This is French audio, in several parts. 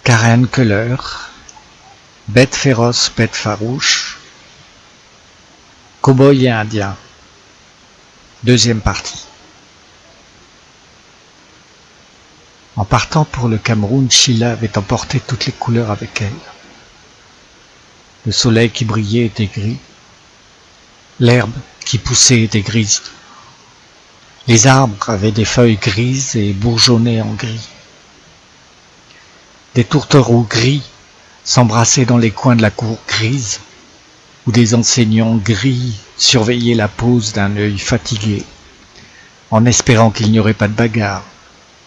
Karen Keller, Bête féroce, bête farouche, Cow-boy et indien. Deuxième partie. En partant pour le Cameroun, Sheila avait emporté toutes les couleurs avec elle. Le soleil qui brillait était gris. L'herbe qui poussait était grise. Les arbres avaient des feuilles grises et bourgeonnaient en gris. Des tourtereaux gris s'embrassaient dans les coins de la cour grise, où des enseignants gris surveillaient la pose d'un œil fatigué, en espérant qu'il n'y aurait pas de bagarre,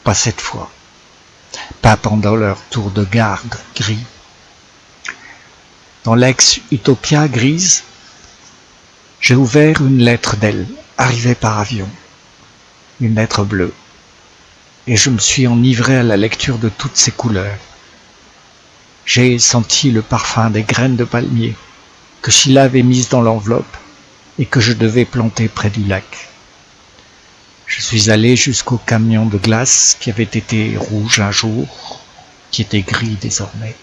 pas cette fois, pas pendant leur tour de garde gris. Dans l'ex-utopia grise, j'ai ouvert une lettre d'elle, arrivée par avion, une lettre bleue, et je me suis enivré à la lecture de toutes ces couleurs. J'ai senti le parfum des graines de palmier que Sheila avait mises dans l'enveloppe et que je devais planter près du lac. Je suis allé jusqu'au camion de glace qui avait été rouge un jour, qui était gris désormais.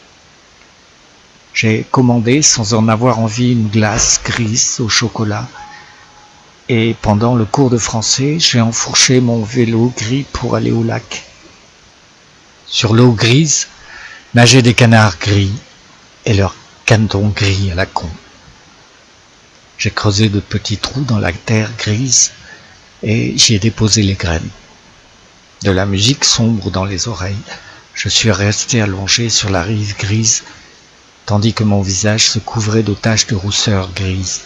J'ai commandé sans en avoir envie une glace grise au chocolat et pendant le cours de français, j'ai enfourché mon vélo gris pour aller au lac. Sur l'eau grise, nageaient des canards gris et leurs canetons gris à la con. J'ai creusé de petits trous dans la terre grise et j'y ai déposé les graines. De la musique sombre dans les oreilles, je suis resté allongé sur la rive grise, tandis que mon visage se couvrait de taches de rousseur grise.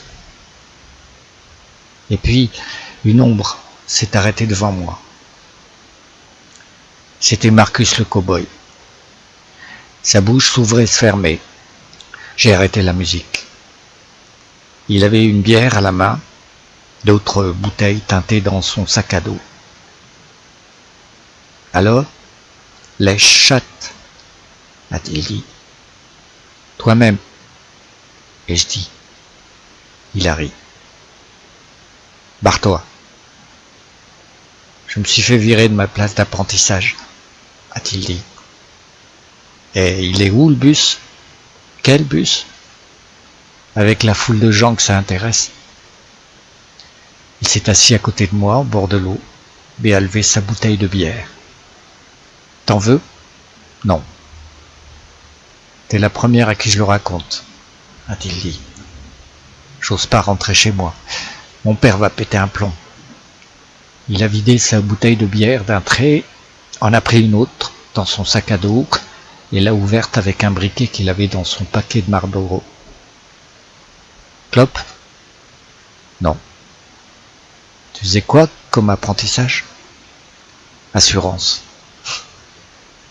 Et puis, une ombre s'est arrêtée devant moi. C'était Marcus le cow-boy. Sa bouche s'ouvrait et se fermait. J'ai arrêté la musique. Il avait une bière à la main, d'autres bouteilles teintées dans son sac à dos. « Alors, les chattes » a-t-il dit. « Toi-même » ai-je dit. Il a ri. « Barre-toi. » Je me suis fait virer de ma place d'apprentissage, a-t-il dit. Et il est où le bus? Quel bus? Avec la foule de gens que ça intéresse. Il s'est assis à côté de moi, au bord de l'eau, et a levé sa bouteille de bière. T'en veux? Non. T'es la première à qui je le raconte, a-t-il dit. J'ose pas rentrer chez moi. Mon père va péter un plomb. Il a vidé sa bouteille de bière d'un trait, en a pris une autre dans son sac à dos, et l'a ouverte avec un briquet qu'il avait dans son paquet de Marlboro. Clope? Non. Tu faisais quoi comme apprentissage? Assurance.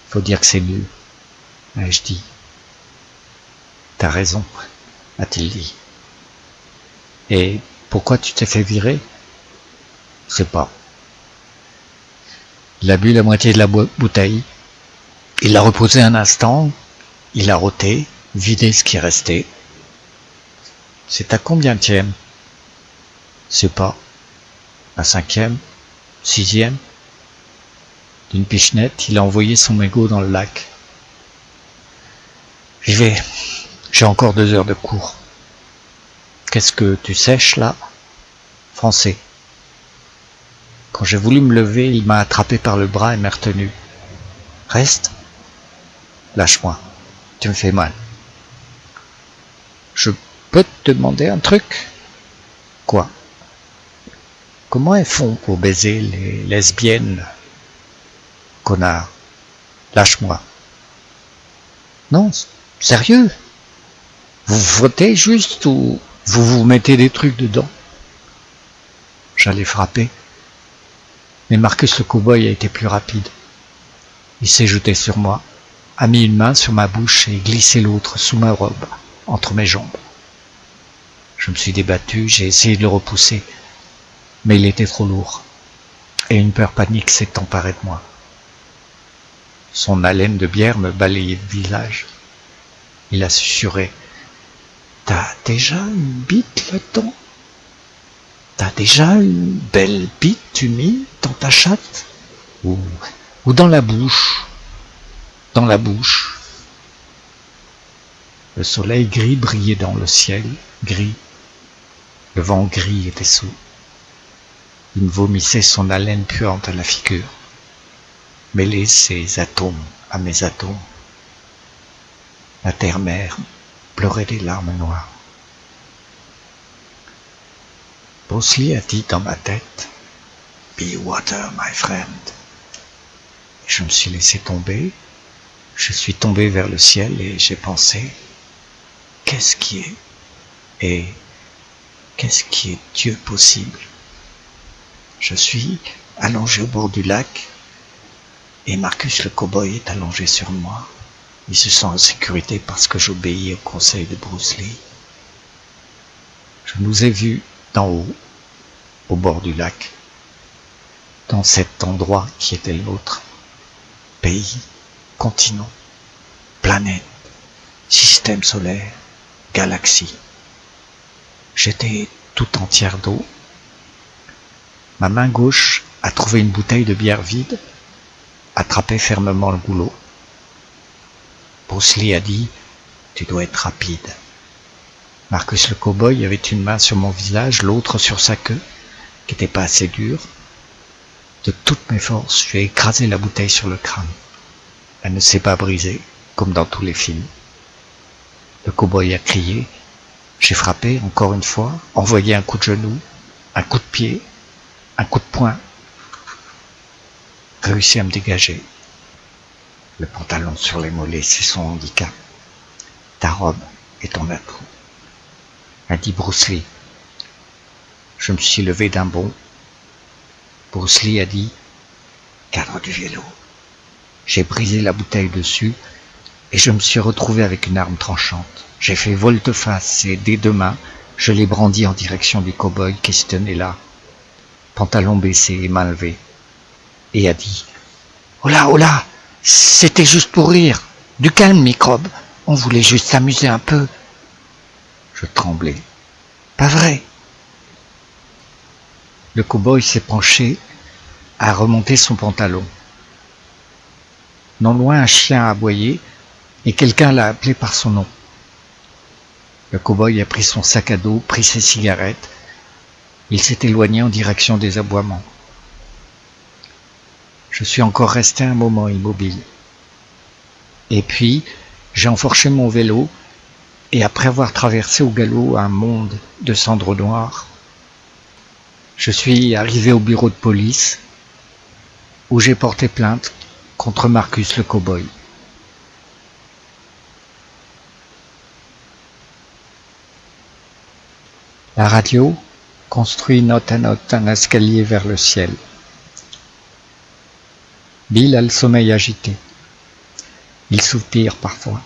Faut dire que c'est nul, ai-je dit. T'as raison, a-t-il dit. Et pourquoi tu t'es fait virer? Je sais pas. Il a bu la moitié de la bouteille. Il l'a reposé un instant, il a roté, vidé ce qui restait. C'est à combienième? Je sais pas. À 5e, 6e. D'une pichenette, il a envoyé son mégot dans le lac. J'y vais. J'ai encore 2 heures de cours. Qu'est-ce que tu sèches là? Français. Quand j'ai voulu me lever, il m'a attrapé par le bras et m'a retenu. Reste. Lâche-moi, tu me fais mal. Je peux te demander un truc? Quoi? Comment elles font pour baiser les lesbiennes? Connard, lâche-moi. Non, sérieux? Vous votez juste ou vous vous mettez des trucs dedans? J'allais frapper. Mais Marcus le cow-boy a été plus rapide. Il s'est jeté sur moi, a mis une main sur ma bouche et glissé l'autre sous ma robe, entre mes jambes. Je me suis débattu, j'ai essayé de le repousser, mais il était trop lourd, et une peur panique s'est emparée de moi. Son haleine de bière me balayait le visage. Il a susurré. « T'as déjà une bite là-dedans? T'as déjà une belle bite humide dans ta chatte? Ou dans la bouche? Dans la bouche. Le soleil gris brillait dans le ciel, gris. Le vent gris était sous. Il me vomissait son haleine puante à la figure, mêlait ses atomes à mes atomes. La terre-mère pleurait des larmes noires. Bruce Lee a dit dans ma tête, « Be water, my friend ». Et je me suis laissé tomber, je suis tombé vers le ciel et j'ai pensé, qu'est-ce qui est et qu'est-ce qui est Dieu possible? Je suis allongé au bord du lac et Marcus le cow-boy est allongé sur moi. Il se sent en sécurité parce que j'obéis au conseil de Bruce Lee. Je nous ai vus d'en haut, au bord du lac, dans cet endroit qui était le nôtre. Pays, continent, planète, système solaire, galaxie. J'étais tout entière d'eau. Ma main gauche a trouvé une bouteille de bière vide, attrapait fermement le goulot. Bruce Lee a dit, « Tu dois être rapide ». Marcus le cow-boy avait une main sur mon visage, l'autre sur sa queue, qui n'était pas assez dure. De toutes mes forces, j'ai écrasé la bouteille sur le crâne. Elle ne s'est pas brisée, comme dans tous les films. Le cow-boy a crié. J'ai frappé, encore une fois, envoyé un coup de genou, un coup de pied, un coup de poing. Réussi à me dégager. Le pantalon sur les mollets, c'est son handicap. Ta robe est ton atout, a dit Bruce Lee. Je me suis levé d'un bond. Bruce Lee a dit, cadre du vélo. J'ai brisé la bouteille dessus et je me suis retrouvé avec une arme tranchante. J'ai fait volte-face et des deux mains, je l'ai brandi en direction du cow-boy qui se tenait là, pantalon baissé et main levée, et a dit « Oh là, c'était juste pour rire, du calme microbe, on voulait juste s'amuser un peu. » Je tremblais. « Pas vrai ?» Le cow-boy s'est penché, a remonté son pantalon. Non loin, un chien a aboyé et quelqu'un l'a appelé par son nom. Le cow-boy a pris son sac à dos, pris ses cigarettes. Il s'est éloigné en direction des aboiements. Je suis encore resté un moment immobile. Et puis, j'ai enfourché mon vélo et après avoir traversé au galop un monde de cendres noires, je suis arrivé au bureau de police où j'ai porté plainte contre Marcus le cow-boy. La radio construit note à note un escalier vers le ciel. Bill a le sommeil agité. Il soupire parfois.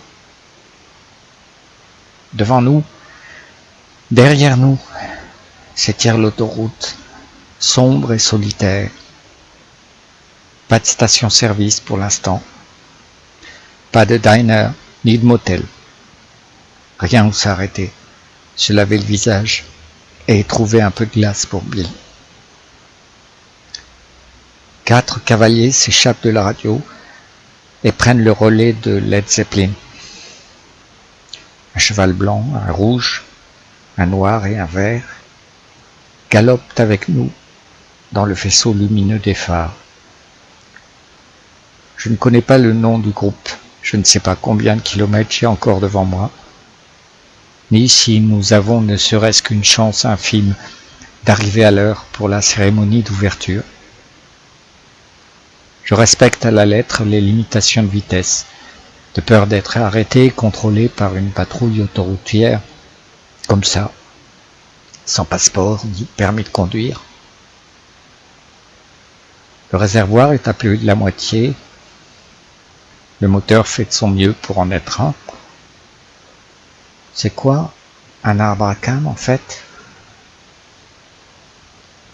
Devant nous, derrière nous, s'étire l'autoroute, sombre et solitaire. Pas de station-service pour l'instant. Pas de diner, ni de motel. Rien où s'arrêter, se laver le visage et trouver un peu de glace pour Bill. 4 cavaliers s'échappent de la radio et prennent le relais de Led Zeppelin. Un cheval blanc, un rouge, un noir et un vert galopent avec nous dans le faisceau lumineux des phares. Je ne connais pas le nom du groupe, je ne sais pas combien de kilomètres j'ai encore devant moi, ni si nous avons ne serait-ce qu'une chance infime d'arriver à l'heure pour la cérémonie d'ouverture. Je respecte à la lettre les limitations de vitesse, de peur d'être arrêté et contrôlé par une patrouille autoroutière, comme ça, sans passeport ni permis de conduire. Le réservoir est à plus de la moitié. Le moteur fait de son mieux pour en être un. C'est quoi un arbre à cames en fait?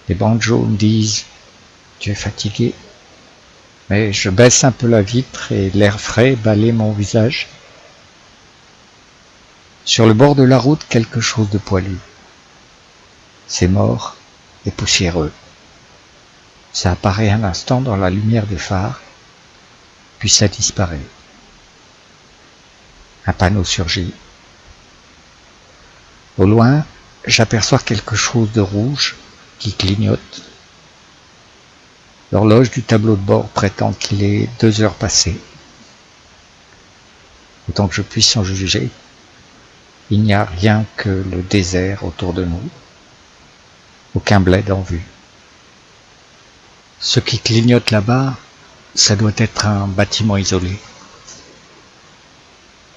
Les banjos me disent « Tu es fatigué ?» Mais je baisse un peu la vitre et l'air frais balaie mon visage. Sur le bord de la route, quelque chose de poilu. C'est mort et poussiéreux. Ça apparaît un instant dans la lumière des phares, puis ça disparaît. Un panneau surgit. Au loin, j'aperçois quelque chose de rouge qui clignote. L'horloge du tableau de bord prétend qu'il est 2 heures passées. Autant que je puisse en juger, il n'y a rien que le désert autour de nous, aucun bled en vue. Ce qui clignote là-bas, ça doit être un bâtiment isolé.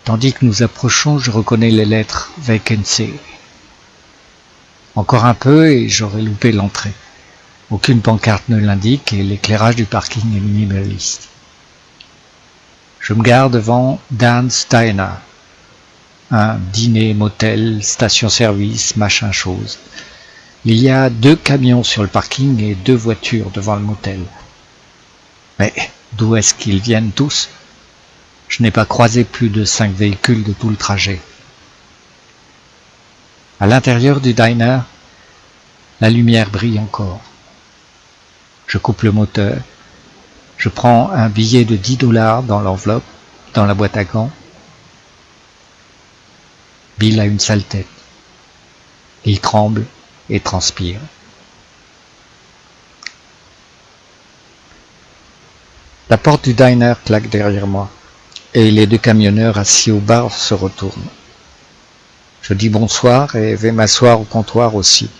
Tandis que nous approchons, je reconnais les lettres Vacancy. Encore un peu et j'aurais loupé l'entrée. Aucune pancarte ne l'indique et l'éclairage du parking est minimaliste. Je me gare devant Dan's Diner, un dîner, motel, station-service, machin chose. Il y a 2 camions sur le parking et 2 voitures devant le motel. Mais d'où est-ce qu'ils viennent tous ? Je n'ai pas croisé plus de 5 véhicules de tout le trajet. À l'intérieur du diner, la lumière brille encore. Je coupe le moteur. Je prends un billet de $10 dans l'enveloppe, dans la boîte à gants. Bill a une sale tête. Il tremble et transpire. La porte du diner claque derrière moi et les 2 camionneurs assis au bar se retournent. Je dis bonsoir et vais m'asseoir au comptoir aussi,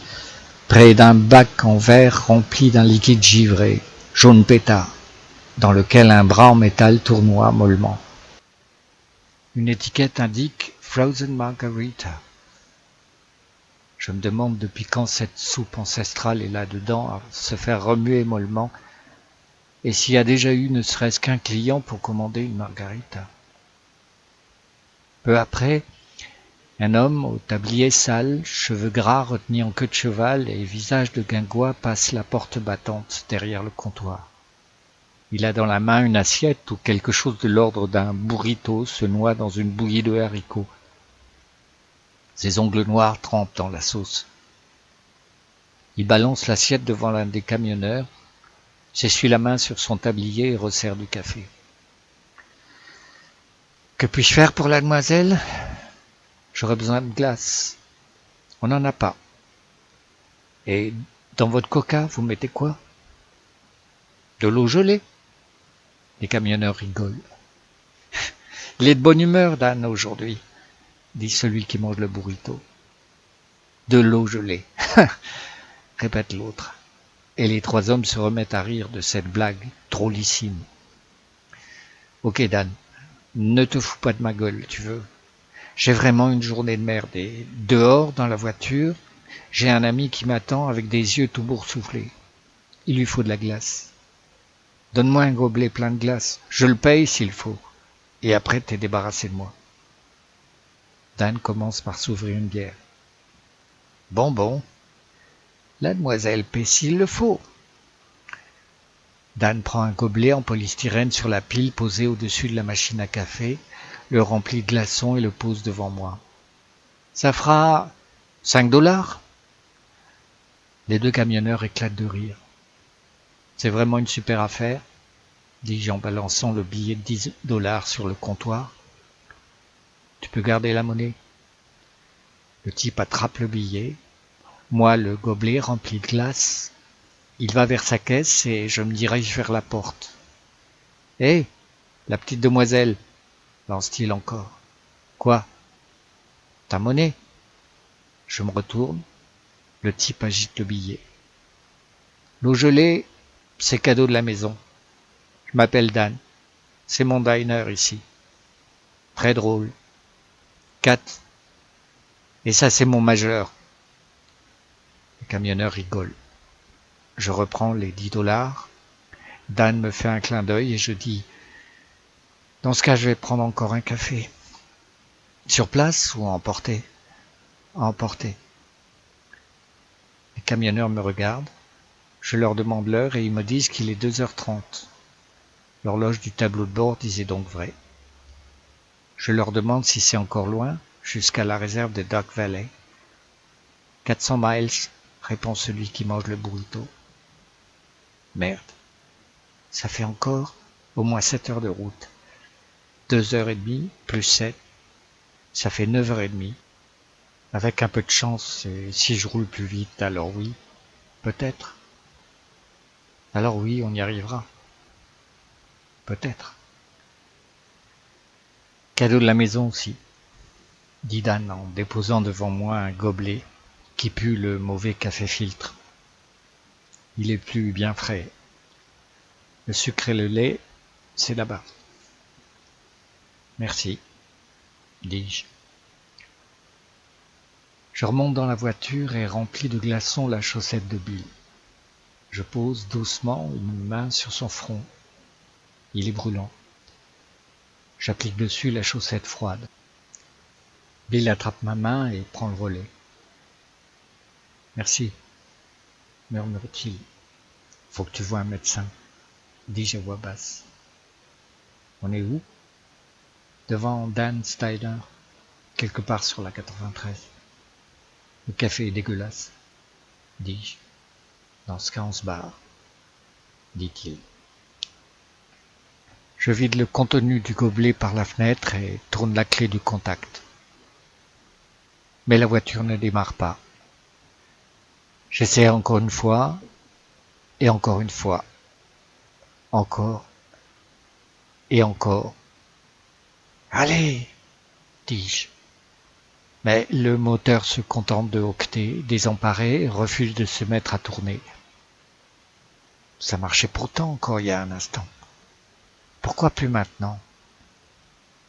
près d'un bac en verre rempli d'un liquide givré, jaune pétard, dans lequel un bras en métal tournoie mollement. Une étiquette indique « Frozen Margarita ». Je me demande depuis quand cette soupe ancestrale est là-dedans à se faire remuer mollement et s'il y a déjà eu ne serait-ce qu'un client pour commander une margarita. Peu après, un homme au tablier sale, cheveux gras retenus en queue de cheval et visage de guingois passe la porte battante derrière le comptoir. Il a dans la main une assiette où quelque chose de l'ordre d'un burrito se noie dans une bouillie de haricots. Ses ongles noirs trempent dans la sauce. Il balance l'assiette devant l'un des camionneurs, s'essuie la main sur son tablier et resserre du café. « Que puis-je faire pour la demoiselle ? J'aurais besoin de glace. On n'en a pas. Et dans votre coca, vous mettez quoi ? De l'eau gelée ? » Les camionneurs rigolent. « Il est de bonne humeur, Dan, aujourd'hui, » dit celui qui mange le burrito. « De l'eau gelée, » répète l'autre. Et les 3 hommes se remettent à rire de cette blague drôlissime. « Ok, Dan, ne te fous pas de ma gueule, tu veux. J'ai vraiment une journée de merde et dehors, dans la voiture, j'ai un ami qui m'attend avec des yeux tout boursouflés. Il lui faut de la glace. Donne-moi un gobelet plein de glace. Je le paye s'il faut. Et après, t'es débarrassé de moi. » Dan commence par s'ouvrir une bière. « Bon. La demoiselle paie s'il le faut. » Dan prend un gobelet en polystyrène sur la pile posée au-dessus de la machine à café, le remplit de glaçons et le pose devant moi. « Ça fera $5 ?» Les 2 camionneurs éclatent de rire. « C'est vraiment une super affaire ?» dis-je en balançant le billet de $10 sur le comptoir. « Tu peux garder la monnaie. » Le type attrape le billet, moi le gobelet rempli de glace. Il va vers sa caisse et je me dirige vers la porte. « Hé, la petite demoiselle !» lance-t-il encore. « Quoi ? Ta monnaie ?» Je me retourne. Le type agite le billet. « L'eau gelée, c'est cadeau de la maison. Je m'appelle Dan. C'est mon diner ici. Très drôle. 4. Et ça, c'est mon majeur. » Le camionneur rigole. Je reprends les $10. Dan me fait un clin d'œil et je dis « Dans ce cas, je vais prendre encore un café. » « Sur place ou à emporter ? » « À emporter. » Les camionneurs me regardent. Je leur demande l'heure et ils me disent qu'il est 2h30. L'horloge du tableau de bord disait donc vrai. Je leur demande si c'est encore loin, jusqu'à la réserve de Duck Valley. 400 miles, répond celui qui mange le burrito. Merde, ça fait encore au moins 7 heures de route. 2h30 plus 7, ça fait 9h30. Avec un peu de chance, et si je roule plus vite, alors oui, peut-être. Alors oui, on y arrivera. Peut-être. Cadeau de la maison aussi, dit Dan en déposant devant moi un gobelet qui pue le mauvais café filtre. Il est plus bien frais. Le sucre et le lait, c'est là-bas. Merci, dis-je. Je remonte dans la voiture et remplis de glaçons la chaussette de Bill. Je pose doucement une main sur son front. Il est brûlant. J'applique dessus la chaussette froide. Bill attrape ma main et prend le relais. Merci, murmure-t-il. Faut que tu voies un médecin, dis-je à voix basse. On est où? Devant Dan's Diner, quelque part sur la 93. Le café est dégueulasse, dis-je. Dans ce cas, on se barre, dit-il. Je vide le contenu du gobelet par la fenêtre et tourne la clé du contact. Mais la voiture ne démarre pas. J'essaie encore une fois, et encore une fois, encore, et encore. Allez, dis-je. Mais le moteur se contente de hoqueter, désemparé, refuse de se mettre à tourner. Ça marchait pourtant encore il y a un instant. Pourquoi plus maintenant?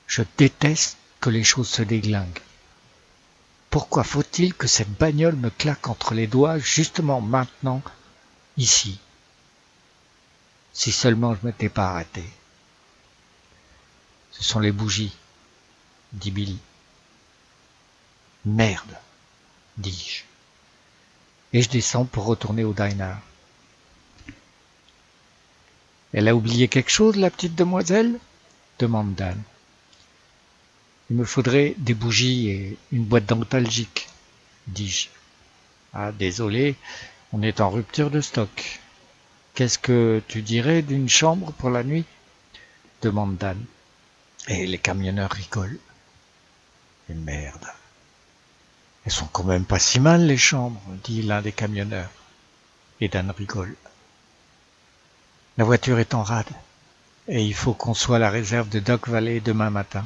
Je déteste que les choses se déglinguent. Pourquoi faut-il que cette bagnole me claque entre les doigts justement maintenant, ici? Si seulement je m'étais pas arrêté. Ce sont les bougies, dit Billy. Merde, dis-je. Et je descends pour retourner au diner. Elle a oublié quelque chose, la petite demoiselle? Demande Dan. Il me faudrait des bougies et une boîte d'antalgique, dis-je. Ah, désolé, on est en rupture de stock. Qu'est-ce que tu dirais d'une chambre pour la nuit? Demande Dan. Et les camionneurs rigolent. Et merde. Elles sont quand même pas si mal, les chambres, dit l'un des camionneurs. Et Dan rigole. La voiture est en rade, et il faut qu'on soit à la réserve de Dock Valley demain matin,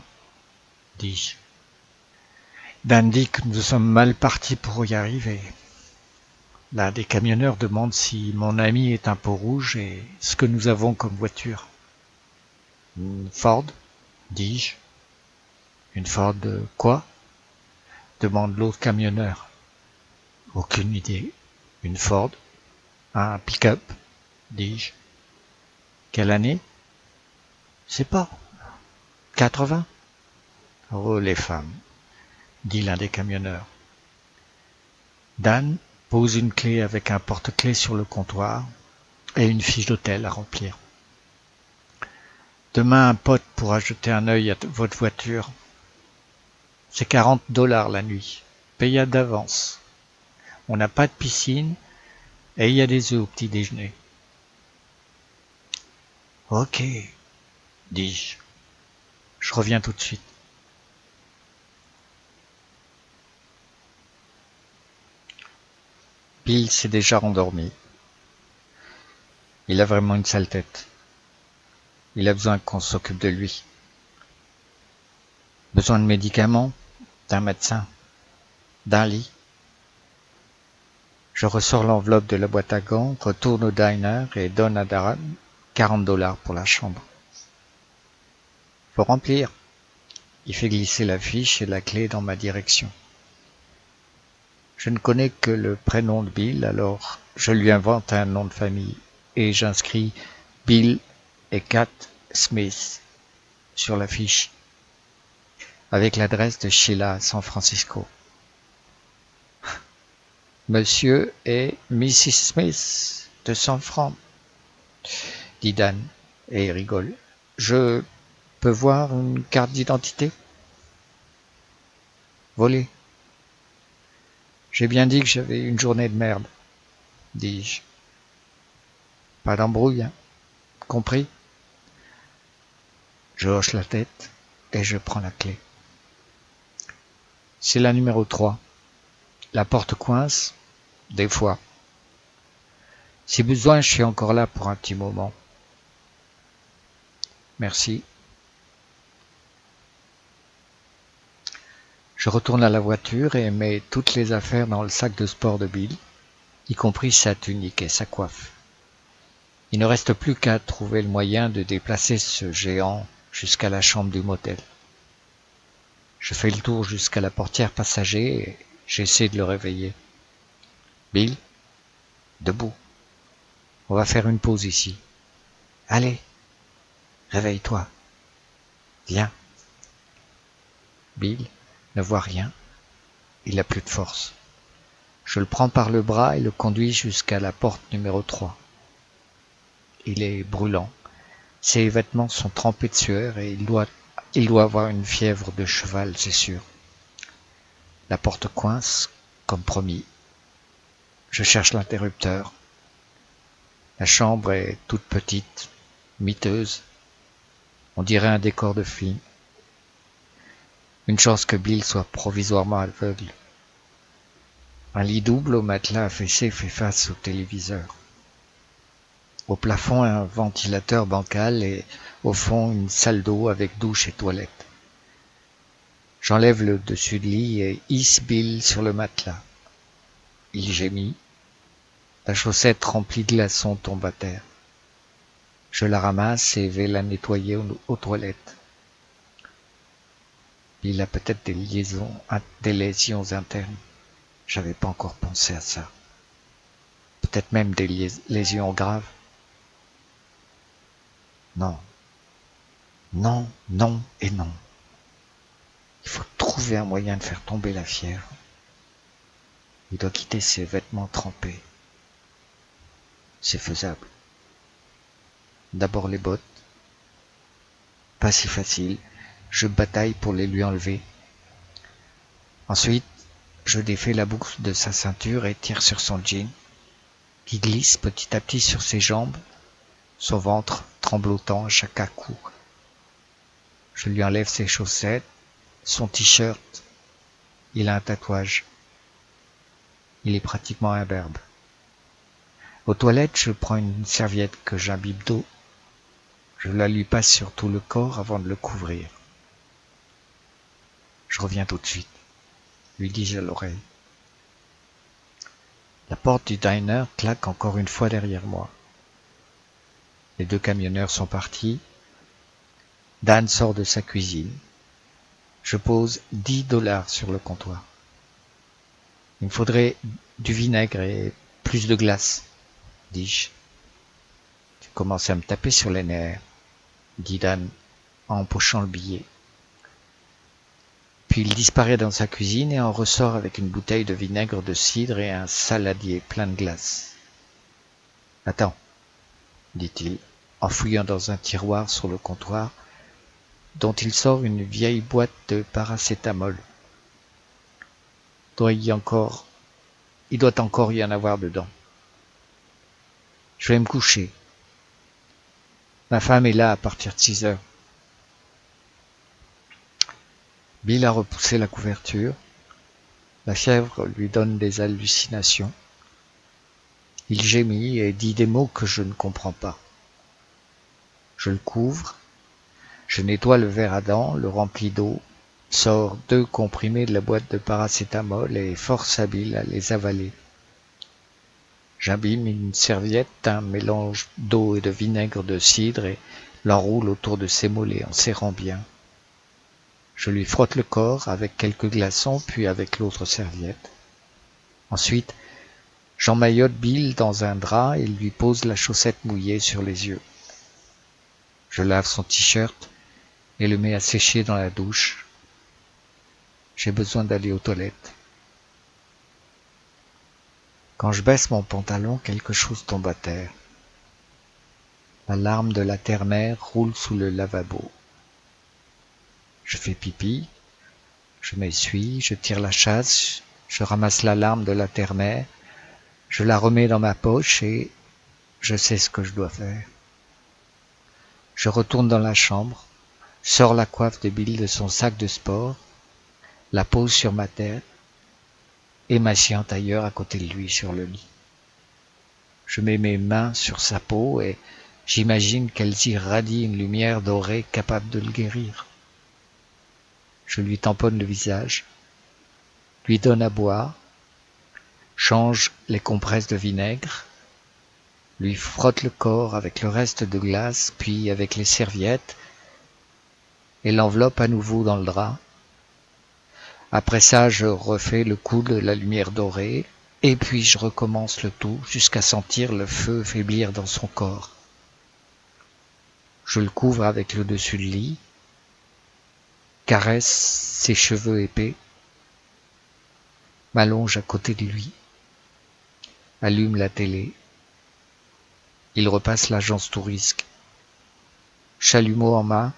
dis-je. Dan dit que nous sommes mal partis pour y arriver. L'un des camionneurs demande si mon ami est un peau rouge et ce que nous avons comme voiture. Une Ford, dis-je. Une Ford quoi? Demande l'autre camionneur. Aucune idée. Une Ford? Un pick-up? Dis-je. Quelle année? Je sais pas. 80? Oh, les femmes, dit l'un des camionneurs. Dan pose une clé avec un porte-clés sur le comptoir et une fiche d'hôtel à remplir. Demain, un pote pourra jeter un œil à votre voiture. C'est $40 la nuit, payé d'avance. On n'a pas de piscine et il y a des œufs au petit déjeuner. Ok, dis-je. Je reviens tout de suite. Bill s'est déjà rendormi. Il a vraiment une sale tête. Il a besoin qu'on s'occupe de lui. Besoin de médicaments, d'un médecin, d'un lit. Je ressors l'enveloppe de la boîte à gants, retourne au diner et donne à Darren $40 pour la chambre. Faut remplir. Il fait glisser la fiche et la clé dans ma direction. Je ne connais que le prénom de Bill, alors je lui invente un nom de famille et j'inscris Bill et Kat Smith sur la fiche avec l'adresse de Sheila à San Francisco. Monsieur et Mrs. Smith de San Fran, dit Dan et rigole. Je peux voir une carte d'identité? Volée. J'ai bien dit que j'avais une journée de merde, dis-je. Pas d'embrouille, hein? Compris? Je hoche la tête et je prends la clé. C'est la numéro 3, La porte coince, des fois. Si besoin, je suis encore là pour un petit moment. Merci. Je retourne à la voiture et mets toutes les affaires dans le sac de sport de Bill, y compris sa tunique et sa coiffe. Il ne reste plus qu'à trouver le moyen de déplacer ce géant jusqu'à la chambre du motel. Je fais le tour jusqu'à la portière passager et j'essaie de le réveiller. Bill, debout. On va faire une pause ici. Allez, réveille-toi. Viens. Bill ne voit rien. Il n'a plus de force. Je le prends par le bras et le conduis jusqu'à la porte numéro 3. Il est brûlant. Ses vêtements sont trempés de sueur et il doit avoir une fièvre de cheval, c'est sûr. La porte coince, comme promis. Je cherche l'interrupteur. La chambre est toute petite, miteuse. On dirait un décor de film. Une chance que Bill soit provisoirement aveugle. Un lit double au matelas affaissé fait face au téléviseur. Au plafond, un ventilateur bancal et au fond, une salle d'eau avec douche et toilette. J'enlève le dessus de lit et hisse Bill sur le matelas. Il gémit. La chaussette remplie de glaçons tombe à terre. Je la ramasse et vais la nettoyer aux toilettes. Il a peut-être des lésions internes. J'avais pas encore pensé à ça. Peut-être même des lésions graves. Non. Non, non et non. Il faut trouver un moyen de faire tomber la fièvre. Il doit quitter ses vêtements trempés. C'est faisable. D'abord les bottes. Pas si facile. Je bataille pour les lui enlever. Ensuite, je défais la boucle de sa ceinture et tire sur son jean, qui glisse petit à petit sur ses jambes, son ventre tremblotant à chaque coup. Je lui enlève ses chaussettes, son t-shirt. Il a un tatouage. Il est pratiquement imberbe. Aux toilettes, je prends une serviette que j'imbibe d'eau. Je la lui passe sur tout le corps avant de le couvrir. Je reviens tout de suite, lui dis-je à l'oreille. La porte du diner claque encore une fois derrière moi. Les 2 camionneurs sont partis. Dan sort de sa cuisine. Je pose $10 sur le comptoir. Il me faudrait du vinaigre et plus de glace, dis-je. Tu commences à me taper sur les nerfs, dit Dan en empochant le billet. Puis il disparaît dans sa cuisine et en ressort avec une bouteille de vinaigre de cidre et un saladier plein de glace. Attends, dit-il, en fouillant dans un tiroir sur le comptoir, dont il sort une vieille boîte de paracétamol. Il doit encore y en avoir dedans. Je vais me coucher. Ma femme est là à partir de 6 heures. Bill a repoussé la couverture. La fièvre lui donne des hallucinations. Il gémit et dit des mots que je ne comprends pas. Je le couvre. Je nettoie le verre à dents, le remplis d'eau, sors 2 comprimés de la boîte de paracétamol et force Bill à les avaler. J'abîme une serviette, un mélange d'eau et de vinaigre de cidre et l'enroule autour de ses mollets en serrant bien. Je lui frotte le corps avec quelques glaçons, puis avec l'autre serviette. Ensuite, j'emmaillote Bill dans un drap et lui pose la chaussette mouillée sur les yeux. Je lave son t-shirt et le mets à sécher dans la douche. J'ai besoin d'aller aux toilettes. Quand je baisse mon pantalon, quelque chose tombe à terre. La larme de la terre-mère roule sous le lavabo. Je fais pipi, je m'essuie, je tire la chasse, je ramasse la larme de la terre-mère, je la remets dans ma poche et je sais ce que je dois faire. Je retourne dans la chambre, sors la coiffe de Bill de son sac de sport, la pose sur ma tête. et m'assieds en tailleur à côté de lui sur le lit. Je mets mes mains sur sa peau et j'imagine qu'elles irradient une lumière dorée capable de le guérir. Je lui tamponne le visage, lui donne à boire, change les compresses de vinaigre, lui frotte le corps avec le reste de glace, puis avec les serviettes, et l'enveloppe à nouveau dans le drap. Après ça, je refais le coup de la lumière dorée, et puis je recommence le tout jusqu'à sentir le feu faiblir dans son corps. Je le couvre avec le dessus de lit, caresse ses cheveux épais, m'allonge à côté de lui, allume la télé. Il repasse l'agence Tourisque. Chalumeau en main,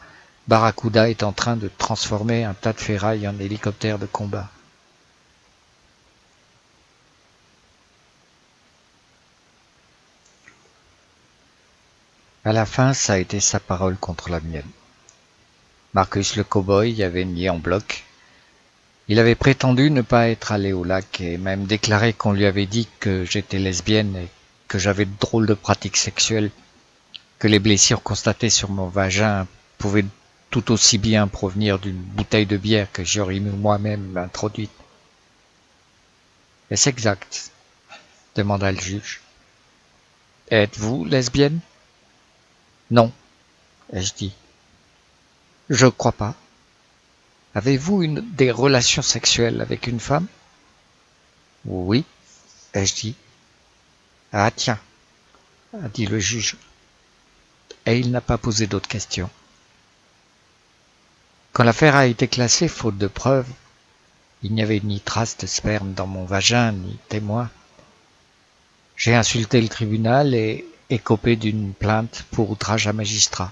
Barracuda est en train de transformer un tas de ferraille en hélicoptère de combat. À la fin, ça a été sa parole contre la mienne. Marcus le cow-boy avait nié en bloc. Il avait prétendu ne pas être allé au lac et même déclaré qu'on lui avait dit que j'étais lesbienne et que j'avais de drôles de pratiques sexuelles, que les blessures constatées sur mon vagin pouvaient tout aussi bien provenir d'une bouteille de bière que j'aurais moi-même introduite. « Est-ce exact ?» demanda le juge. « Êtes-vous lesbienne ?»« Non, ai-je dit. »« Je crois pas. » « Avez-vous des relations sexuelles avec une femme ?»« Oui, ai-je dit. »« Ah tiens, » a dit le juge. Et il n'a pas posé d'autres questions. Quand l'affaire a été classée faute de preuves, il n'y avait ni trace de sperme dans mon vagin, ni témoin. J'ai insulté le tribunal et écopé d'une plainte pour outrage à magistrat.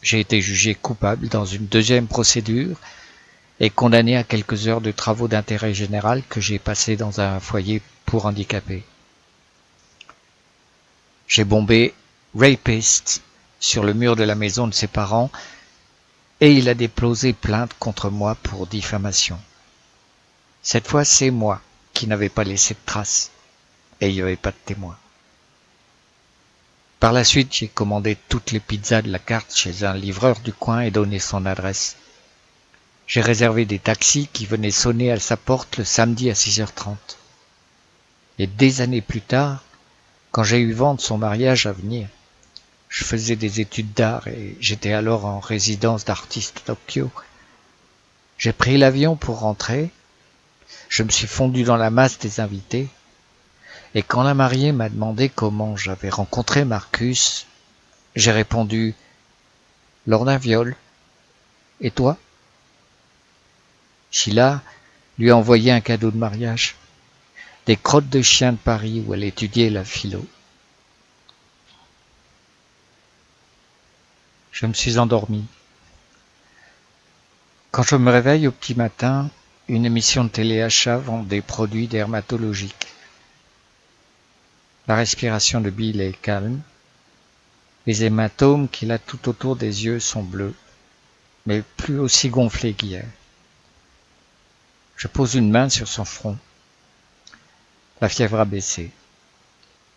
J'ai été jugé coupable dans une deuxième procédure et condamné à quelques heures de travaux d'intérêt général que j'ai passés dans un foyer pour handicapés. J'ai bombé « rapist » sur le mur de la maison de ses parents et il a déposé plainte contre moi pour diffamation. Cette fois, c'est moi qui n'avais pas laissé de traces et il n'y avait pas de témoin. Par la suite, j'ai commandé toutes les pizzas de la carte chez un livreur du coin et donné son adresse. J'ai réservé des taxis qui venaient sonner à sa porte le samedi à 6h30. Et des années plus tard, quand j'ai eu vent de son mariage à venir, je faisais des études d'art et j'étais alors en résidence d'artiste à Tokyo. J'ai pris l'avion pour rentrer, je me suis fondu dans la masse des invités, et quand la mariée m'a demandé comment j'avais rencontré Marcus, j'ai répondu « lors d'un viol. Et toi ?» Sheila lui a envoyé un cadeau de mariage, des crottes de chien de Paris où elle étudiait la philo. Je me suis endormi. Quand je me réveille au petit matin, une émission de téléachat vend des produits dermatologiques. La respiration de Bill est calme. Les hématomes qu'il a tout autour des yeux sont bleus, mais plus aussi gonflés qu'hier. Je pose une main sur son front. La fièvre a baissé.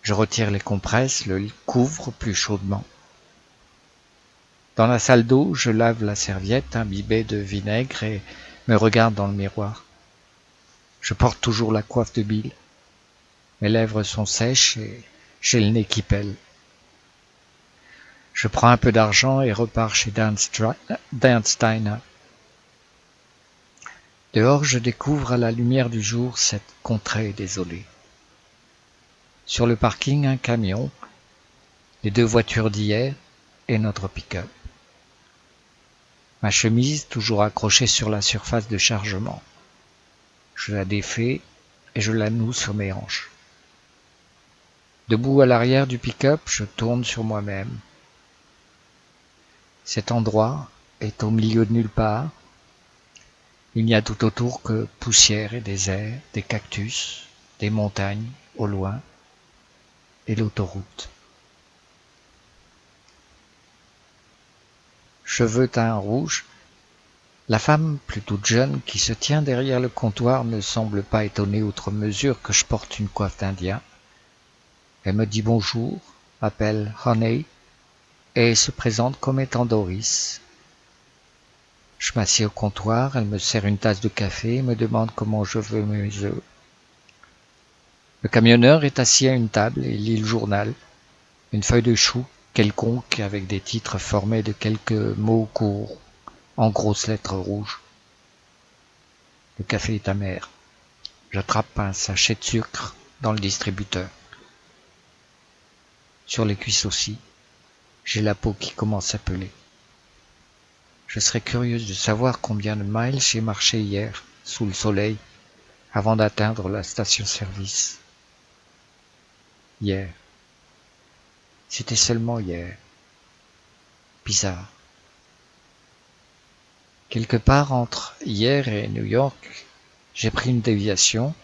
Je retire les compresses, le couvre plus chaudement. Dans la salle d'eau, je lave la serviette imbibée de vinaigre et me regarde dans le miroir. Je porte toujours la coiffe de Bill. Mes lèvres sont sèches et j'ai le nez qui pèle. Je prends un peu d'argent et repars chez Dan Steiner. Dehors, je découvre à la lumière du jour cette contrée désolée. Sur le parking, un camion, les 2 voitures d'hier et notre pick-up. Ma chemise toujours accrochée sur la surface de chargement. Je la défais et je la noue sur mes hanches. Debout à l'arrière du pick-up, je tourne sur moi-même. Cet endroit est au milieu de nulle part. Il n'y a tout autour que poussière et désert, des cactus, des montagnes au loin et l'autoroute. Cheveux teints rouge, La femme, plutôt jeune, qui se tient derrière le comptoir ne semble pas étonnée outre mesure que je porte une coiffe d'Indien. Elle me dit bonjour, m'appelle Honey et se présente comme étant Doris. Je m'assieds au comptoir, elle me sert une tasse de café et me demande comment je veux mes œufs. Le camionneur est assis à une table et lit le journal, une feuille de chou quelconque avec des titres formés de quelques mots courts en grosses lettres rouges. Le café est amer. J'attrape un sachet de sucre dans le distributeur. Sur les cuisses aussi, j'ai la peau qui commence à peler. Je serais curieuse de savoir combien de miles j'ai marché hier, sous le soleil, avant d'atteindre la station-service. Hier. C'était seulement hier. Bizarre. Quelque part entre hier et New York, j'ai pris une déviation.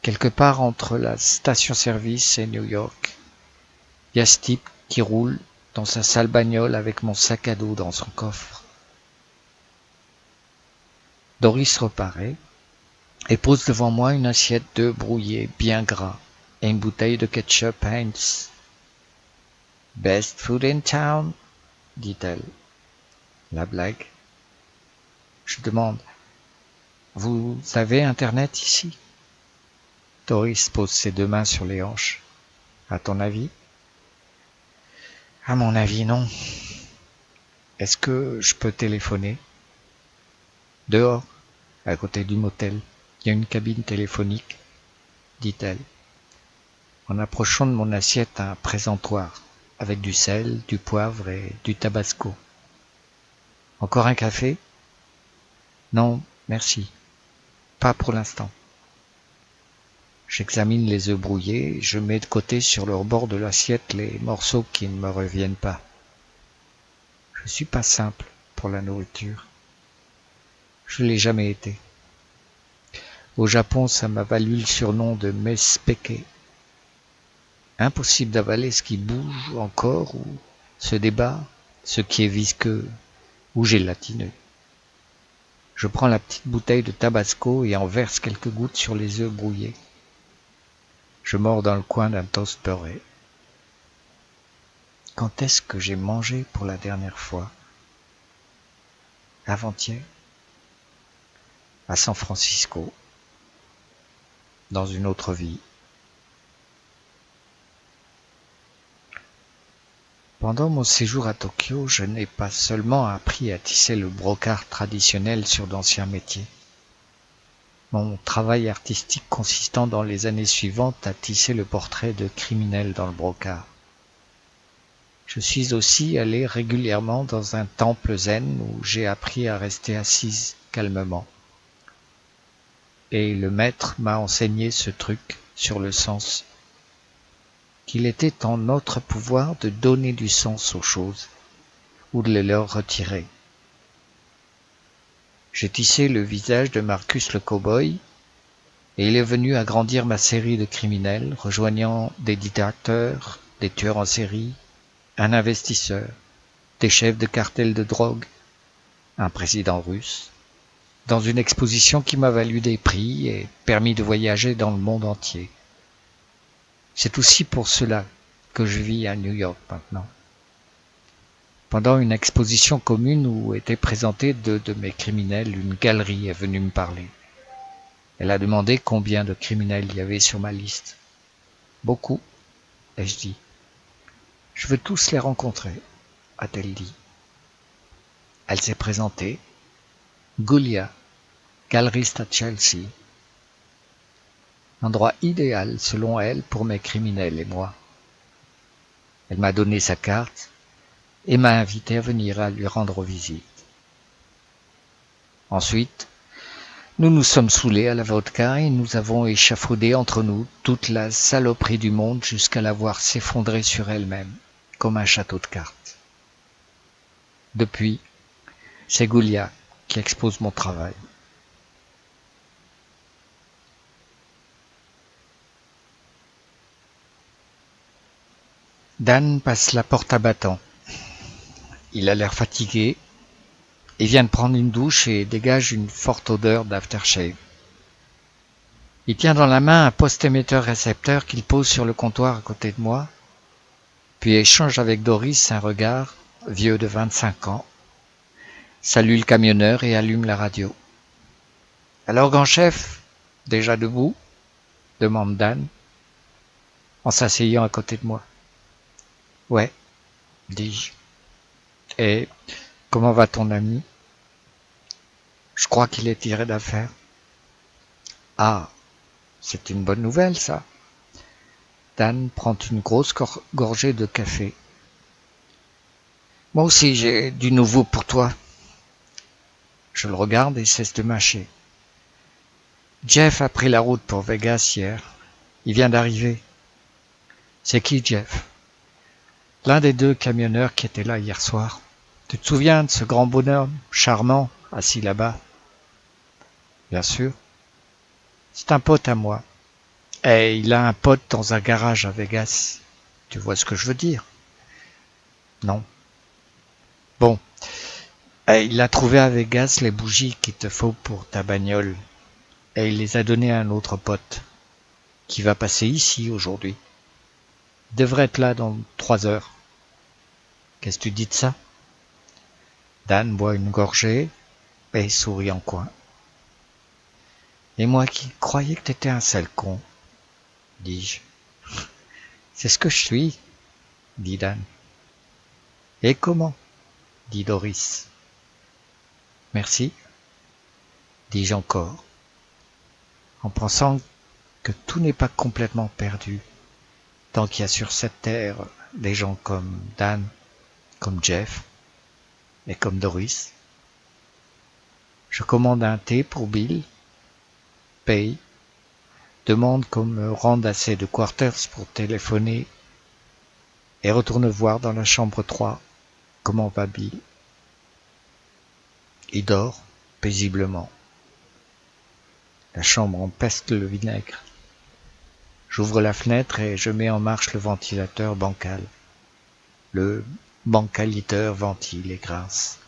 Quelque part entre la station-service et New York, il y a ce type qui roule dans sa sale bagnole avec mon sac à dos dans son coffre. Doris reparaît et pose devant moi une assiette d'œufs brouillés bien gras et une bouteille de ketchup Heinz. « Best food in town », dit-elle. La blague. Je demande « Vous avez Internet ici ?» Doris pose ses deux mains sur les hanches. « À ton avis ?» ?»« À mon avis, non. Est-ce que je peux téléphoner ?» Dehors, à côté du motel, il y a une cabine téléphonique, dit-elle, en approchant de mon assiette un présentoir, avec du sel, du poivre et du tabasco. Encore un café ? Non, merci. Pas pour l'instant. J'examine les œufs brouillés, je mets de côté sur le bord de l'assiette les morceaux qui ne me reviennent pas. Je suis pas simple pour la nourriture. Je l'ai jamais été. Au Japon, ça m'a valu le surnom de Mespeke. Impossible d'avaler ce qui bouge encore ou se débat, ce qui est visqueux ou gélatineux. Je prends la petite bouteille de tabasco et en verse quelques gouttes sur les œufs brouillés. Je mords dans le coin d'un toast beurré. Quand est-ce que j'ai mangé pour la dernière fois ? Avant-hier ? À San Francisco. Dans une autre vie. Pendant mon séjour à Tokyo, je n'ai pas seulement appris à tisser le brocart traditionnel sur d'anciens métiers. Mon travail artistique consistant dans les années suivantes à tisser le portrait de criminels dans le brocart. Je suis aussi allé régulièrement dans un temple zen où j'ai appris à rester assise calmement. Et le maître m'a enseigné ce truc sur le sens, qu'il était en notre pouvoir de donner du sens aux choses ou de les leur retirer. J'ai tissé le visage de Marcus le cow-boy et il est venu agrandir ma série de criminels, rejoignant des dictateurs, des tueurs en série, un investisseur, des chefs de cartels de drogue, un président russe, dans une exposition qui m'a valu des prix et permis de voyager dans le monde entier. C'est aussi pour cela que je vis à New York maintenant. Pendant une exposition commune où étaient présentés deux de mes criminels, une galerie est venue me parler. Elle a demandé combien de criminels il y avait sur ma liste. Beaucoup, ai-je dit. Je veux tous les rencontrer, a-t-elle dit. Elle s'est présentée. Gulia, galeriste à Chelsea. Endroit idéal, selon elle, pour mes criminels et moi. Elle m'a donné sa carte et m'a invité à venir à lui rendre visite. Ensuite, nous nous sommes saoulés à la vodka et nous avons échafaudé entre nous toute la saloperie du monde jusqu'à la voir s'effondrer sur elle-même, comme un château de cartes. Depuis, c'est Gulia qui expose mon travail. Dan passe la porte à battant. Il a l'air fatigué, Il vient de prendre une douche et dégage une forte odeur d'aftershave. Il tient dans la main un post-émetteur-récepteur qu'il pose sur le comptoir à côté de moi, puis échange avec Doris un regard, vieux de 25 ans, salue le camionneur et allume la radio. « Alors, grand chef, déjà debout ?» demande Dan, en s'asseyant à côté de moi. « Ouais, » dis-je. « Et comment va ton ami ? Je crois qu'il est tiré d'affaire. » « Ah, c'est une bonne nouvelle, ça. » Dan prend une grosse gorgée de café. « Moi aussi, j'ai du nouveau pour toi. » Je le regarde et cesse de mâcher. Jeff a pris la route pour Vegas hier. Il vient d'arriver. C'est qui, Jeff ? L'un des 2 camionneurs qui étaient là hier soir. Tu te souviens de ce grand bonhomme, charmant, assis là-bas ? Bien sûr. C'est un pote à moi. Et il a un pote dans un garage à Vegas. Tu vois ce que je veux dire ? Non. Bon. Et il a trouvé à Vegas les bougies qu'il te faut pour ta bagnole. Et il les a données à un autre pote, qui va passer ici aujourd'hui. Il devrait être là dans 3 heures. Qu'est-ce que tu dis de ça ? Dan boit une gorgée et sourit en coin. Et moi qui croyais que t'étais un sale con, dis-je. C'est ce que je suis, dit Dan. Et comment ? Dit Doris. Merci, dis-je encore, en pensant que tout n'est pas complètement perdu, tant qu'il y a sur cette terre des gens comme Dan, comme Jeff et comme Doris. Je commande un thé pour Bill, paye, demande qu'on me rende assez de quarters pour téléphoner et retourne voir dans la chambre 3 comment va Bill. Il dort paisiblement. La chambre empeste le vinaigre. J'ouvre la fenêtre et je mets en marche le ventilateur bancal. Le bancaliteur ventile et grince.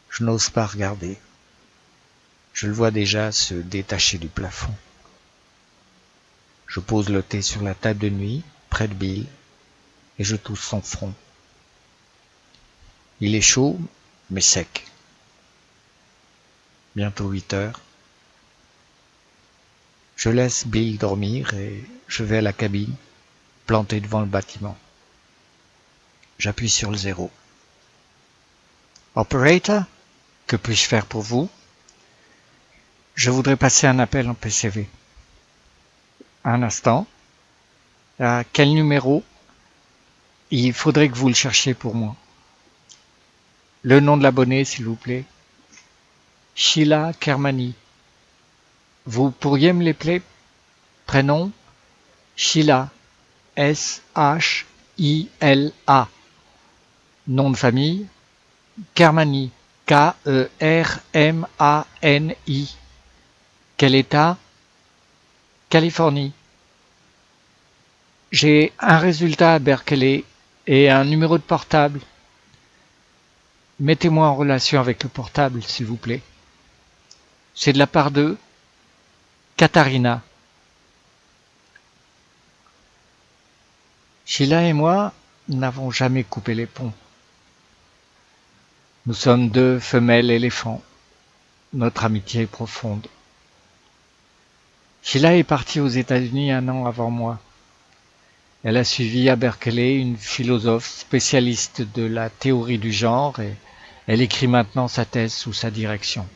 Je n'ose pas regarder. Je le vois déjà se détacher du plafond. Je pose le thé sur la table de nuit, près de Bill, et je touche son front. Il est chaud, mais sec. Bientôt 8 heures. Je laisse Bill dormir et je vais à la cabine, plantée devant le bâtiment. J'appuie sur le 0. Operator, que puis-je faire pour vous ? Je voudrais passer un appel en PCV. Un instant. À quel numéro ? Il faudrait que vous le cherchiez pour moi. Le nom de l'abonné, s'il vous plaît. Sheila Kermani. Vous pourriez me l'épeler ? Prénom ? Sheila. S-H-I-L-A. Nom de famille ? Kermani. K-E-R-M-A-N-I. Quel état ? Californie. J'ai un résultat à Berkeley et un numéro de portable. Mettez-moi en relation avec le portable, s'il vous plaît. C'est de la part de Katharina. Sheila et moi n'avons jamais coupé les ponts. Nous sommes 2 femelles éléphants. Notre amitié est profonde. Sheila est partie aux États-Unis 1 an avant moi. Elle a suivi à Berkeley une philosophe spécialiste de la théorie du genre et elle écrit maintenant sa thèse sous sa direction.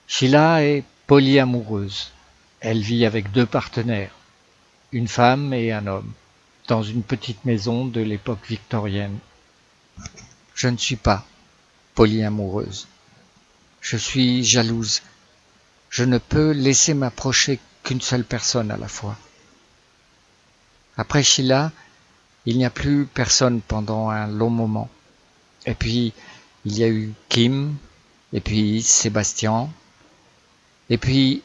Sheila est polyamoureuse. Elle vit avec 2 partenaires, une femme et un homme, dans une petite maison de l'époque victorienne. Je ne suis pas polyamoureuse. Je suis jalouse. Je ne peux laisser m'approcher qu'une seule personne à la fois. Après Sheila, il n'y a plus personne pendant un long moment. Et puis, il y a eu Kim, et puis Sébastien, et puis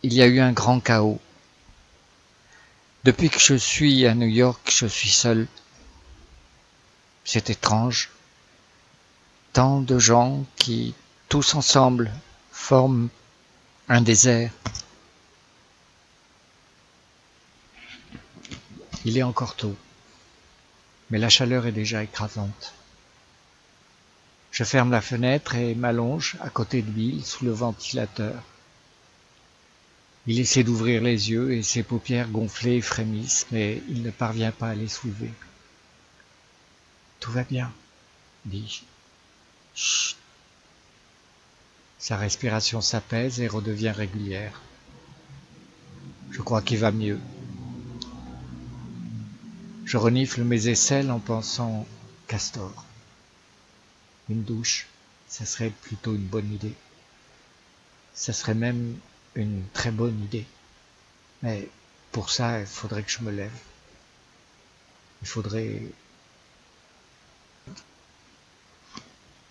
il y a eu un grand chaos. Depuis que je suis à New York, je suis seul. C'est étrange. Tant de gens qui, tous ensemble, forment un désert. Il est encore tôt, mais la chaleur est déjà écrasante. Je ferme la fenêtre et m'allonge à côté de Bill sous le ventilateur. Il essaie d'ouvrir les yeux et ses paupières gonflées frémissent, mais il ne parvient pas à les soulever. Tout va bien, dis-je. Chut. Sa respiration s'apaise et redevient régulière. Je crois qu'il va mieux. Je renifle mes aisselles en pensant Castor. Une douche, ça serait plutôt une bonne idée. Ça serait même une très bonne idée. Mais pour ça, il faudrait que je me lève. Il faudrait...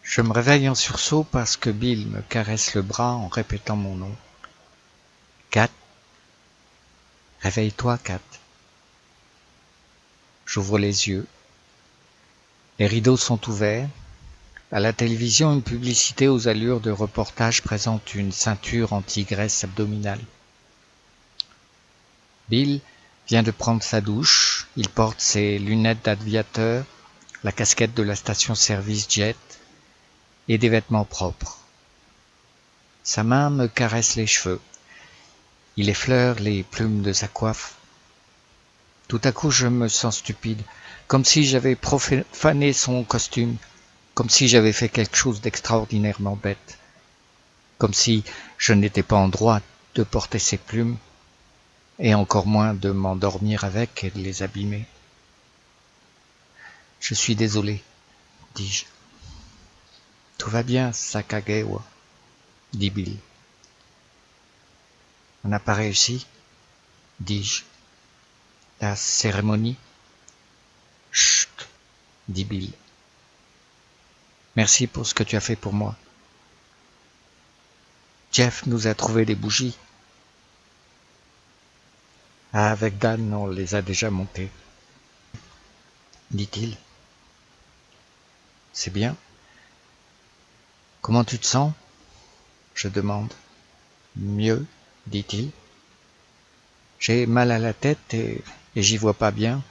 Je me réveille en sursaut parce que Bill me caresse le bras en répétant mon nom. Kat. Réveille-toi, Kat. J'ouvre les yeux. Les rideaux sont ouverts. À la télévision, une publicité aux allures de reportage présente une ceinture anti-graisse abdominale. Bill vient de prendre sa douche. Il porte ses lunettes d'aviateur, la casquette de la station-service Jet et des vêtements propres. Sa main me caresse les cheveux. Il effleure les plumes de sa coiffe. Tout à coup, je me sens stupide, comme si j'avais profané son costume, comme si j'avais fait quelque chose d'extraordinairement bête, comme si je n'étais pas en droit de porter ses plumes, et encore moins de m'endormir avec et de les abîmer. Je suis désolé, dis-je. Tout va bien, Sakagewa, dit Bill. On n'a pas réussi, dis-je. La cérémonie? Chut, dit Bill. Merci pour ce que tu as fait pour moi. Jeff nous a trouvé des bougies. Ah, avec Dan, on les a déjà montées, dit-il. C'est bien. Comment tu te sens? Je demande. Mieux, dit-il. J'ai mal à la tête et j'y vois pas bien.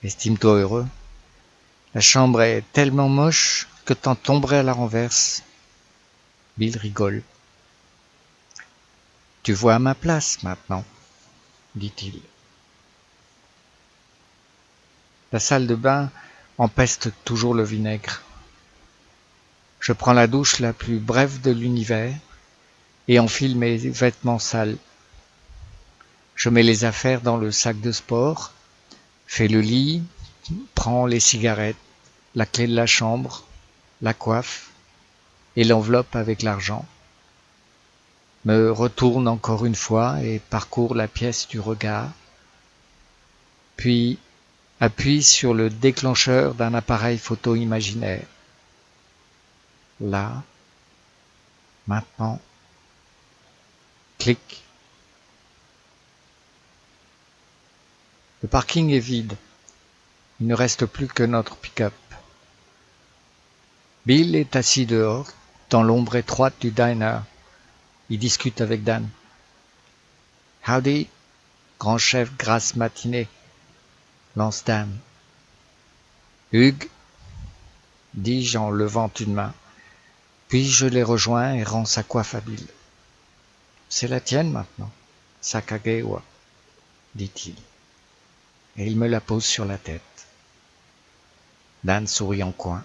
Estime-toi heureux. La chambre est tellement moche que t'en tomberais à la renverse. Bill rigole. Tu vois à ma place maintenant, dit-il. La salle de bain empeste toujours le vinaigre. Je prends la douche la plus brève de l'univers et enfile mes vêtements sales. Je mets les affaires dans le sac de sport, fais le lit, prends les cigarettes, la clé de la chambre, la coiffe et l'enveloppe avec l'argent. Me retourne encore une fois et parcours la pièce du regard, puis appuie sur le déclencheur d'un appareil photo imaginaire. Là, maintenant, clic. Le parking est vide. Il ne reste plus que notre pick-up. Bill est assis dehors, dans l'ombre étroite du diner. Il discute avec Dan. Howdy, grand chef, grasse matinée, lance Dan. Hugues, dis-je en levant une main. Puis je les rejoins et rends sa coiffe à Bill. C'est la tienne maintenant, Sakagewa, dit-il. Et il me la pose sur la tête. Dan sourit en coin.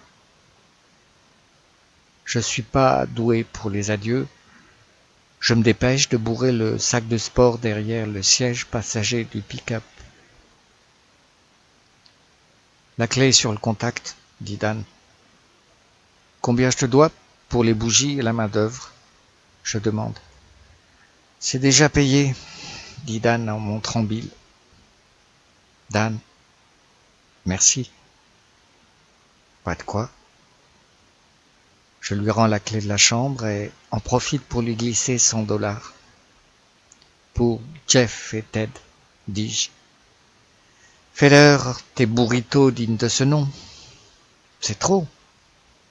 Je suis pas doué pour les adieux. Je me dépêche de bourrer le sac de sport derrière le siège passager du pick-up. La clé est sur le contact, dit Dan. Combien je te dois pour les bougies et la main-d'œuvre? Je demande. C'est déjà payé, dit Dan en montrant Bill. Dan, merci. Pas de quoi. Je lui rends la clé de la chambre et en profite pour lui glisser $100. Pour Jeff et Ted, dis-je. Fais-leur tes burritos dignes de ce nom. C'est trop.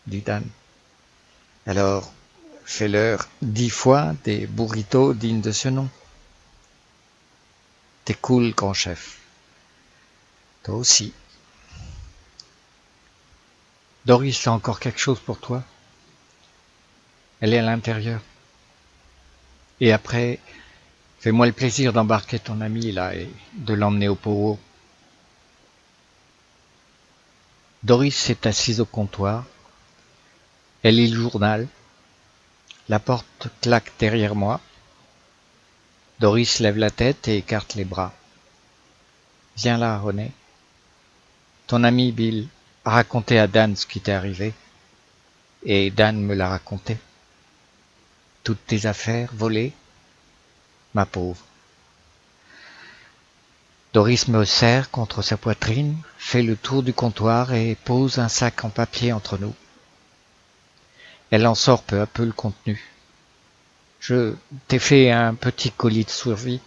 dit Dan. Alors, fais-leur 10 fois des burritos dignes de ce nom. T'es cool, grand chef. Toi aussi. Doris a encore quelque chose pour toi. Elle est à l'intérieur. Et après, fais-moi le plaisir d'embarquer ton ami là et de l'emmener au Powo. Doris s'est assise au comptoir. Elle lit le journal. La porte claque derrière moi. Doris lève la tête et écarte les bras. Viens là, René. Ton ami Bill a raconté à Dan ce qui t'est arrivé. Et Dan me l'a raconté. Toutes tes affaires volées, ma pauvre. Doris me serre contre sa poitrine, fait le tour du comptoir et pose un sac en papier entre nous. Elle en sort peu à peu le contenu. Je t'ai fait un petit colis de survie,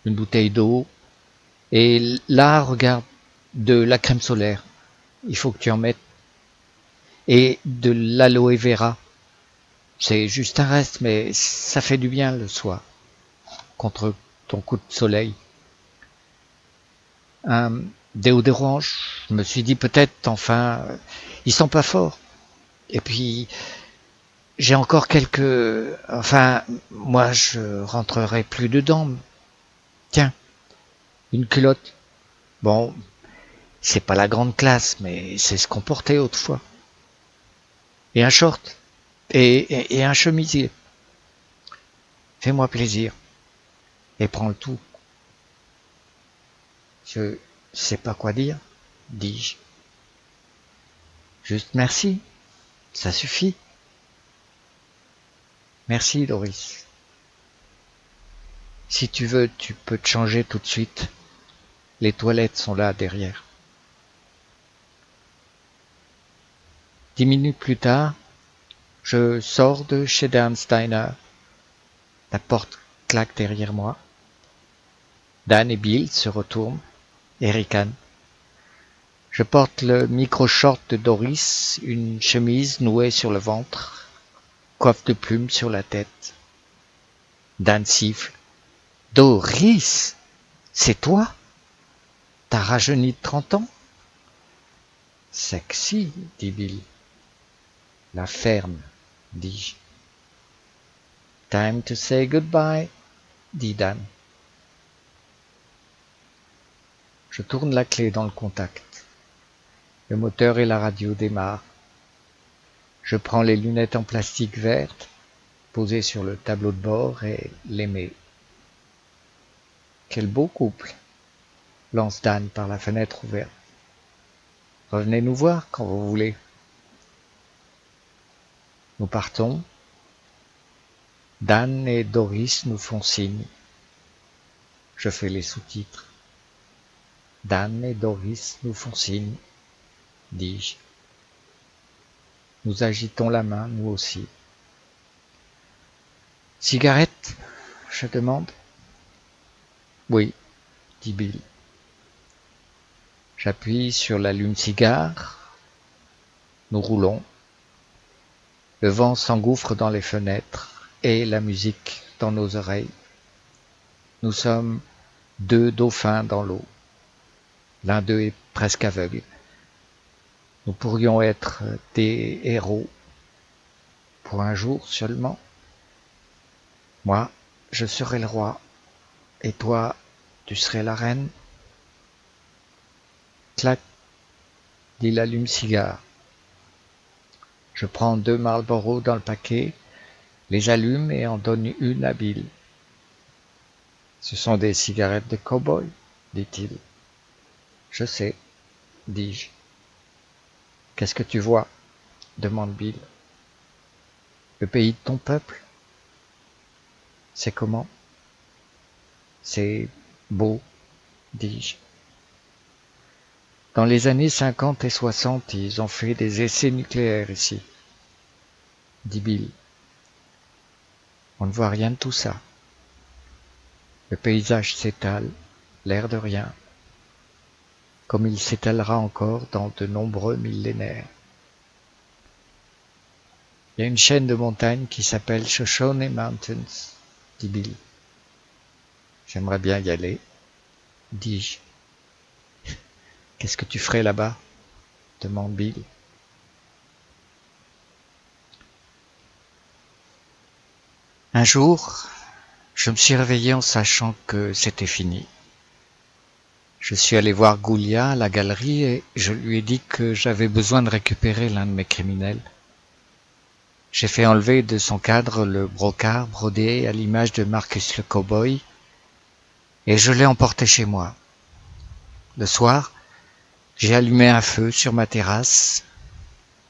une bouteille d'eau, et là, regarde, de la crème solaire. Il faut que tu en mettes. Et de l'aloe vera. C'est juste un reste, mais ça fait du bien le soir, contre ton coup de soleil. Un déodorant, je me suis dit peut-être, enfin, ils sont pas forts. Et puis, j'ai encore quelques... Enfin, moi, je rentrerai plus dedans. Tiens, une culotte. Bon, c'est pas la grande classe, mais c'est ce qu'on portait autrefois. Et un short. Et un chemisier. Fais-moi plaisir. Et prends le tout. Je sais pas quoi dire, dis-je. Juste merci. Ça suffit. Merci, Doris. Si tu veux, tu peux te changer tout de suite. Les toilettes sont là derrière. 10 minutes plus tard, je sors de chez Dan Steiner. La porte claque derrière moi. Dan et Bill se retournent et ricanent. Je porte le micro-short de Doris, une chemise nouée sur le ventre, coiffe de plumes sur la tête. Dan siffle. Doris, c'est toi? T'as rajeuni de 30 ans? Sexy, dit Bill. La ferme, dis-je. Time to say goodbye, dit Dan. Je tourne la clé dans le contact. Le moteur et la radio démarrent. Je prends les lunettes en plastique verte, posées sur le tableau de bord et les mets. Quel beau couple, lance Dan par la fenêtre ouverte. Revenez nous voir quand vous voulez. Nous partons. Dan et Doris nous font signe. Je fais les sous-titres. Dan et Doris nous font signe, dis-je. Nous agitons la main, nous aussi. Cigarette? Je demande. Oui, dit Bill. J'appuie sur l'allume-cigare. Nous roulons. Le vent s'engouffre dans les fenêtres et la musique dans nos oreilles. Nous sommes 2 dauphins dans l'eau. L'un d'eux est presque aveugle. Nous pourrions être des héros pour un jour seulement. Moi, je serai le roi, et toi, tu serais la reine. Clac, dit l'allume-cigare. Je prends 2 Marlboro dans le paquet, les allume et en donne une à Bill. Ce sont des cigarettes de cow-boy, dit-il. Je sais, dis-je. Qu'est-ce que tu vois? Demande Bill. Le pays de ton peuple? C'est comment? C'est beau, dis-je. Dans les années 50 et 60, ils ont fait des essais nucléaires ici, dit Bill. On ne voit rien de tout ça. Le paysage s'étale, l'air de rien, comme il s'étalera encore dans de nombreux millénaires. Il y a une chaîne de montagnes qui s'appelle Shoshone Mountains, dit Bill. J'aimerais bien y aller, dis-je. Qu'est-ce que tu ferais là-bas? Demande Bill. Un jour, je me suis réveillé en sachant que c'était fini. Je suis allé voir Goulia à la galerie et je lui ai dit que j'avais besoin de récupérer l'un de mes criminels. J'ai fait enlever de son cadre le brocart brodé à l'image de Marcus le cow-boy et je l'ai emporté chez moi. Le soir, j'ai allumé un feu sur ma terrasse.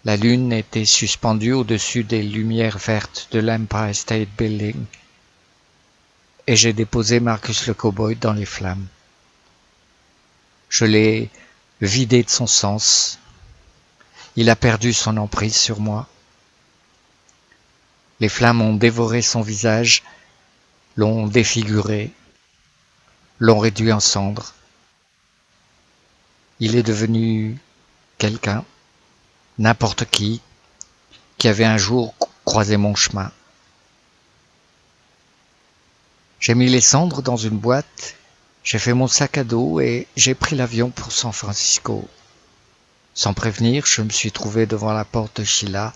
La lune était suspendue au-dessus des lumières vertes de l'Empire State Building et j'ai déposé Marcus le cow-boy dans les flammes. Je l'ai vidé de son sens. Il a perdu son emprise sur moi. Les flammes ont dévoré son visage, l'ont défiguré, l'ont réduit en cendres. Il est devenu quelqu'un, n'importe qui avait un jour croisé mon chemin. J'ai mis les cendres dans une boîte, j'ai fait mon sac à dos et j'ai pris l'avion pour San Francisco. Sans prévenir, je me suis trouvé devant la porte de Sheila.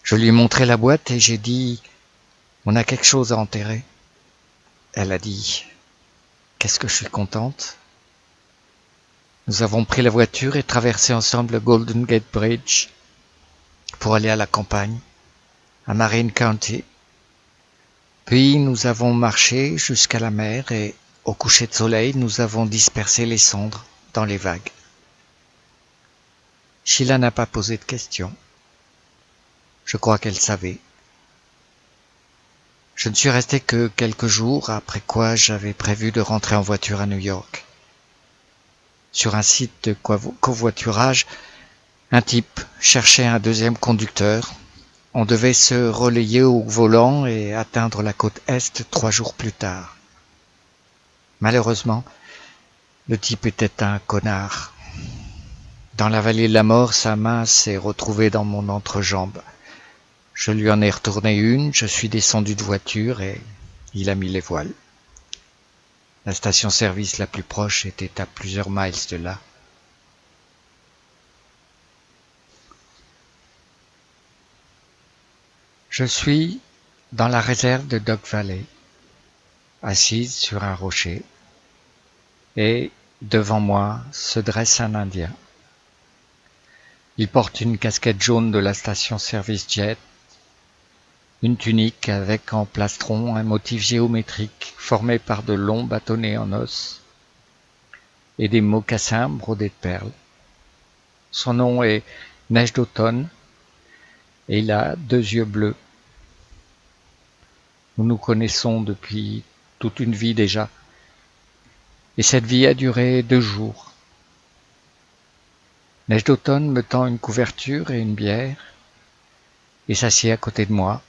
Je lui ai montré la boîte et j'ai dit « On a quelque chose à enterrer ». Elle a dit « Qu'est-ce que je suis contente ». Nous avons pris la voiture et traversé ensemble le Golden Gate Bridge pour aller à la campagne, à Marin County. Puis nous avons marché jusqu'à la mer et au coucher de soleil, nous avons dispersé les cendres dans les vagues. Sheila n'a pas posé de questions. Je crois qu'elle savait. Je ne suis resté que quelques jours, après quoi j'avais prévu de rentrer en voiture à New York. Sur un site de covoiturage, un type cherchait un deuxième conducteur. On devait se relayer au volant et atteindre la côte Est 3 jours plus tard. Malheureusement, le type était un connard. Dans la vallée de la mort, sa main s'est retrouvée dans mon entrejambe. Je lui en ai retourné une, je suis descendu de voiture et il a mis les voiles. La station-service la plus proche était à plusieurs miles de là. Je suis dans la réserve de Dog Valley, assise sur un rocher, et devant moi se dresse un Indien. Il porte une casquette jaune de la station-service Jet, une tunique avec en plastron un motif géométrique formé par de longs bâtonnets en os et des mocassins brodés de perles. Son nom est Neige d'automne et il a 2 yeux bleus. Nous nous connaissons depuis toute une vie déjà, et cette vie a duré 2 jours. Neige d'automne me tend une couverture et une bière et s'assied à côté de moi.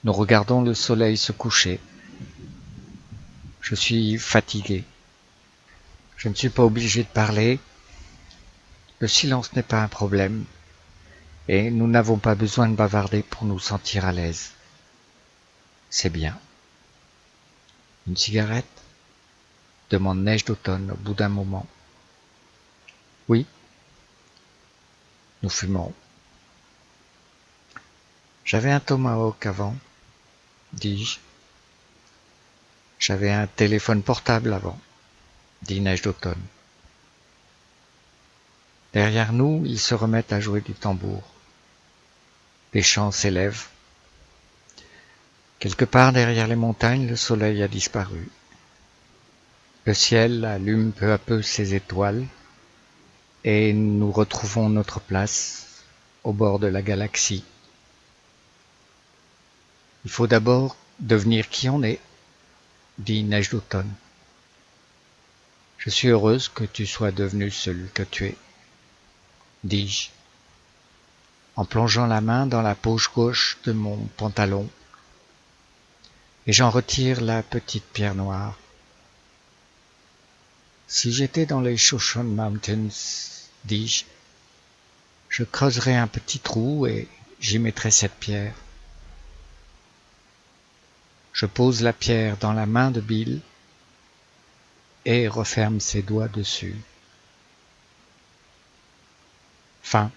Nous regardons le soleil se coucher. Je suis fatigué. Je ne suis pas obligé de parler. Le silence n'est pas un problème et nous n'avons pas besoin de bavarder pour nous sentir à l'aise. C'est bien. Une cigarette? Demande Neige d'automne au bout d'un moment. Oui. Nous fumons. J'avais un tomahawk avant, dis-je. J'avais un téléphone portable avant, dit Neige d'automne. Derrière nous, ils se remettent à jouer du tambour. Les chants s'élèvent. Quelque part derrière les montagnes, le soleil a disparu. Le ciel allume peu à peu ses étoiles et nous retrouvons notre place au bord de la galaxie. Il faut d'abord devenir qui on est, dit Neige d'automne. Je suis heureuse que tu sois devenu celui que tu es, dis-je, en plongeant la main dans la poche gauche de mon pantalon, et j'en retire la petite pierre noire. Si j'étais dans les Shoshone Mountains, dis-je, je creuserais un petit trou et j'y mettrai cette pierre. Je pose la pierre dans la main de Bill et referme ses doigts dessus. Fin.